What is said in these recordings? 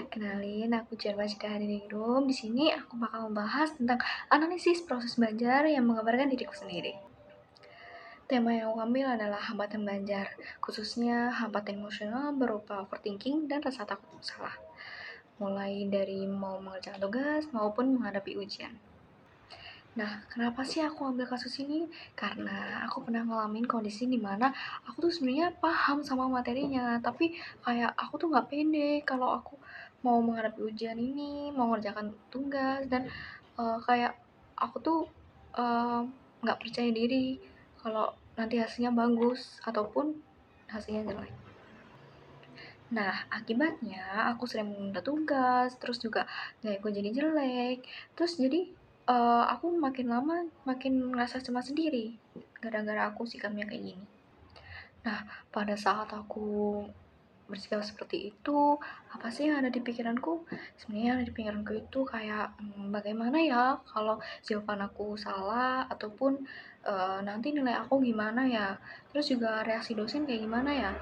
Kenalin, aku Jarwa Cidahariningrum. Di sini aku bakal membahas tentang analisis proses belajar yang menggambarkan diriku sendiri. Tema yang aku ambil adalah hambatan belajar, khususnya hambatan emosional berupa overthinking dan rasa takut salah. Mulai dari mau mengerjakan tugas maupun menghadapi ujian. Nah, kenapa sih aku ambil kasus ini? Karena aku pernah ngalamin kondisi dimana aku tuh sebenarnya paham sama materinya, tapi kayak aku tuh nggak pede kalau aku mau menghadapi ujian ini, mau mengerjakan tugas, dan kayak aku tuh eh, nggak percaya diri kalau nanti hasilnya bagus ataupun hasilnya jelek. Nah, akibatnya aku sering menunda tugas, terus juga nilaiku jadi jelek, terus jadi aku makin lama makin ngerasa cemas sendiri, gara-gara aku sikapnya kayak gini. Nah, pada saat aku bersikap seperti itu, apa sih yang ada di pikiranku? Sebenarnya yang ada di pikiranku itu kayak, bagaimana ya kalau jawaban aku salah ataupun nanti nilai aku gimana ya? Terus juga reaksi dosen kayak gimana ya?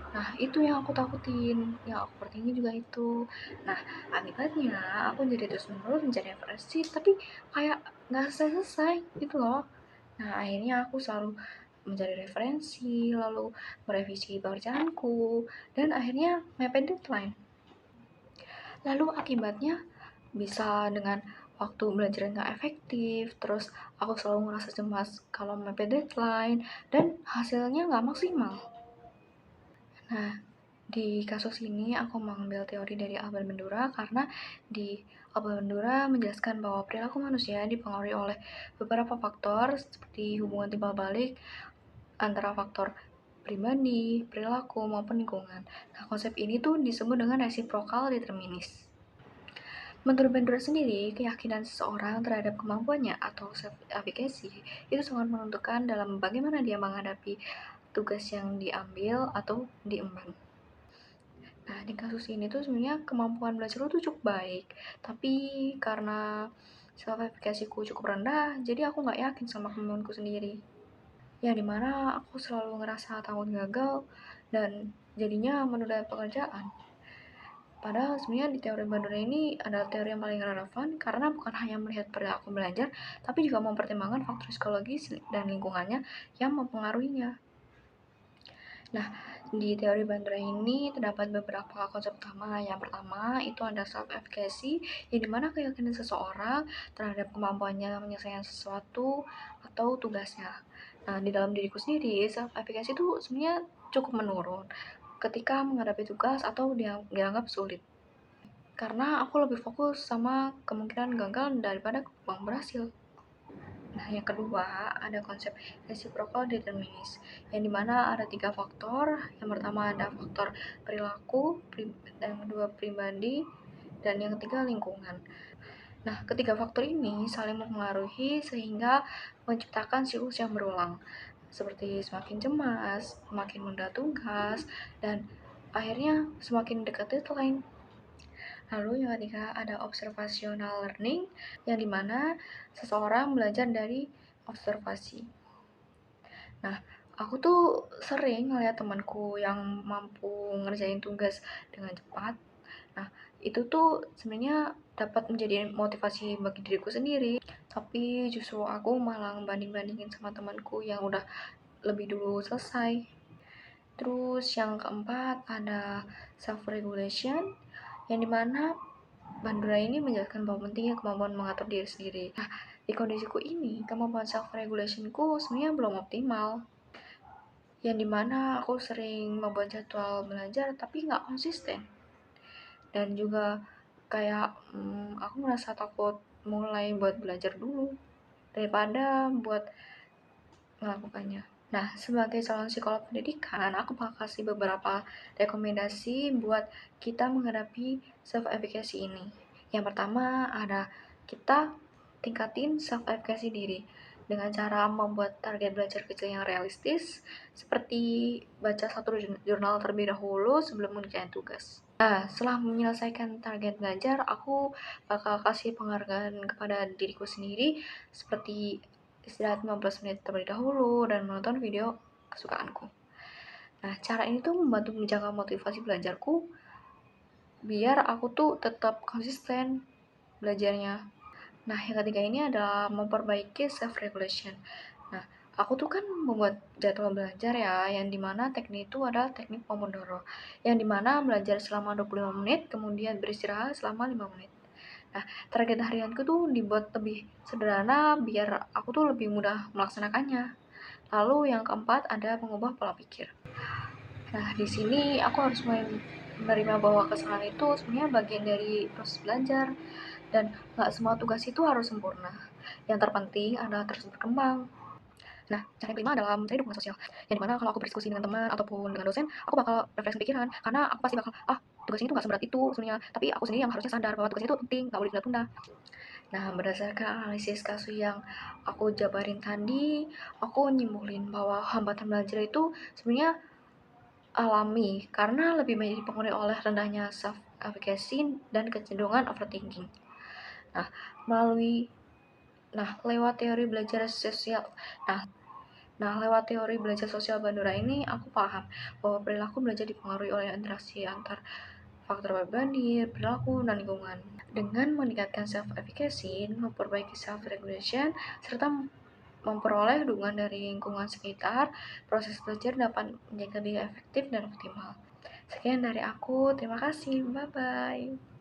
Nah, itu yang aku takutin, yang aku pertingin juga itu. Nah, akibatnya aku jadi terus-menerus mencari referensi, tapi kayak nggak selesai-selesai gitu loh. Nah, akhirnya aku selalu mencari referensi, lalu merevisi pekerjaanku, dan akhirnya mepet deadline. Lalu akibatnya bisa dengan waktu belajar yang nggak efektif, terus aku selalu ngerasa cemas kalau mepet deadline, dan hasilnya nggak maksimal. Nah, di kasus ini aku mengambil teori dari Albert Bandura karena di Albert Bandura menjelaskan bahwa perilaku manusia dipengaruhi oleh beberapa faktor seperti hubungan timbal balik antara faktor pribadi, perilaku, maupun lingkungan. Nah, konsep ini tuh disebut dengan reciprocal determinis. Menurut Bandura sendiri, keyakinan seseorang terhadap kemampuannya atau self-efficacy itu sangat menentukan dalam bagaimana dia menghadapi tugas yang diambil atau diemban. Nah, di kasus ini tuh sebenarnya kemampuan belajar lu tuh cukup baik, tapi karena self-efficacy-ku cukup rendah, jadi aku nggak yakin sama kemampuanku sendiri. Yang dimana aku selalu ngerasa takut gagal dan jadinya menunda pekerjaan. Padahal sebenarnya di teori Bandura ini adalah teori yang paling relevan karena bukan hanya melihat perilaku belajar, tapi juga mempertimbangkan faktor psikologis dan lingkungannya yang mempengaruhinya. Nah, di teori Bandura ini terdapat beberapa konsep utama. Yang pertama itu ada self-efficacy, yang dimana keyakinan seseorang terhadap kemampuannya menyelesaikan sesuatu atau tugasnya. Nah, di dalam diriku sendiri, self-efficacy itu sebenarnya cukup menurun ketika menghadapi tugas atau dianggap sulit. Karena aku lebih fokus sama kemungkinan gagal daripada peluang berhasil. Nah, yang kedua ada konsep reciprocal determinis, yang dimana ada 3 faktor. Yang pertama ada faktor perilaku, yang kedua pribadi, dan yang ketiga lingkungan. Nah, ketiga faktor ini saling mempengaruhi sehingga menciptakan siklus yang berulang, seperti semakin cemas, semakin menunda tugas, dan akhirnya semakin dekat deadline. Lalu yang ketiga ada observational learning, yang dimana seseorang belajar dari observasi. Nah, aku tuh sering ngeliat temanku yang mampu ngerjain tugas dengan cepat. Nah, itu tuh sebenarnya dapat menjadi motivasi bagi diriku sendiri. Tapi justru aku malah banding-bandingin sama temanku yang udah lebih dulu selesai. Terus yang keempat ada self-regulation, yang dimana Bandura ini menjelaskan bahwa pentingnya kemampuan mengatur diri sendiri. Nah, di kondisiku ini, kemampuan self-regulationku sebenarnya belum optimal. Yang dimana aku sering membuat jadwal belajar tapi nggak konsisten. Dan juga kayak aku merasa takut mulai buat belajar dulu daripada buat melakukannya. Nah, sebagai calon psikolog pendidikan, aku bakal kasih beberapa rekomendasi buat kita menghadapi self-efficacy ini. Yang pertama ada kita tingkatin self-efficacy diri dengan cara membuat target belajar kecil yang realistis, seperti baca satu jurnal terlebih dahulu sebelum mengerjakan tugas. Nah, setelah menyelesaikan target belajar, aku bakal kasih penghargaan kepada diriku sendiri, seperti istirahat 15 menit terlebih dahulu dan menonton video kesukaanku. Nah, cara ini tuh membantu menjaga motivasi belajarku biar aku tuh tetap konsisten belajarnya. Nah, yang ketiga ini adalah memperbaiki self regulation. Nah, aku tuh kan membuat jadwal belajar ya, yang dimana teknik itu adalah teknik Pomodoro, yang dimana belajar selama 25 menit, kemudian beristirahat selama 5 menit. Nah, target harianku tuh dibuat lebih sederhana biar aku tuh lebih mudah melaksanakannya. Lalu yang keempat ada mengubah pola pikir. Nah, di sini aku harus mulai menerima bahwa kesalahan itu sebenarnya bagian dari proses belajar dan nggak semua tugas itu harus sempurna. Yang terpenting adalah terus berkembang. Nah, cara yang kelima adalah mencari dukungan sosial. Yang dimana kalau aku berdiskusi dengan teman ataupun dengan dosen, aku bakal refleksi pikiran. Karena aku pasti bakal, tugas ini tuh nggak seberat itu sebenarnya. Tapi aku sendiri yang harusnya sadar bahwa tugas itu penting, nggak boleh ditunda-tunda. Nah, berdasarkan analisis kasus yang aku jabarin tadi, aku nyimpulin bahwa hambatan belajar itu sebenarnya alami karena lebih banyak dipengaruhi oleh rendahnya self efficacy dan kecenderungan overthinking. Nah, melalui lewat teori belajar sosial. Nah, lewat teori belajar sosial Bandura ini aku paham bahwa perilaku belajar dipengaruhi oleh interaksi antar faktor pribadi, perilaku, dan lingkungan. Dengan meningkatkan self efficacy, memperbaiki self regulation, serta memperoleh dukungan dari lingkungan sekitar, proses belajar dapat menjadi lebih efektif dan optimal. Sekian dari aku, terima kasih, bye bye.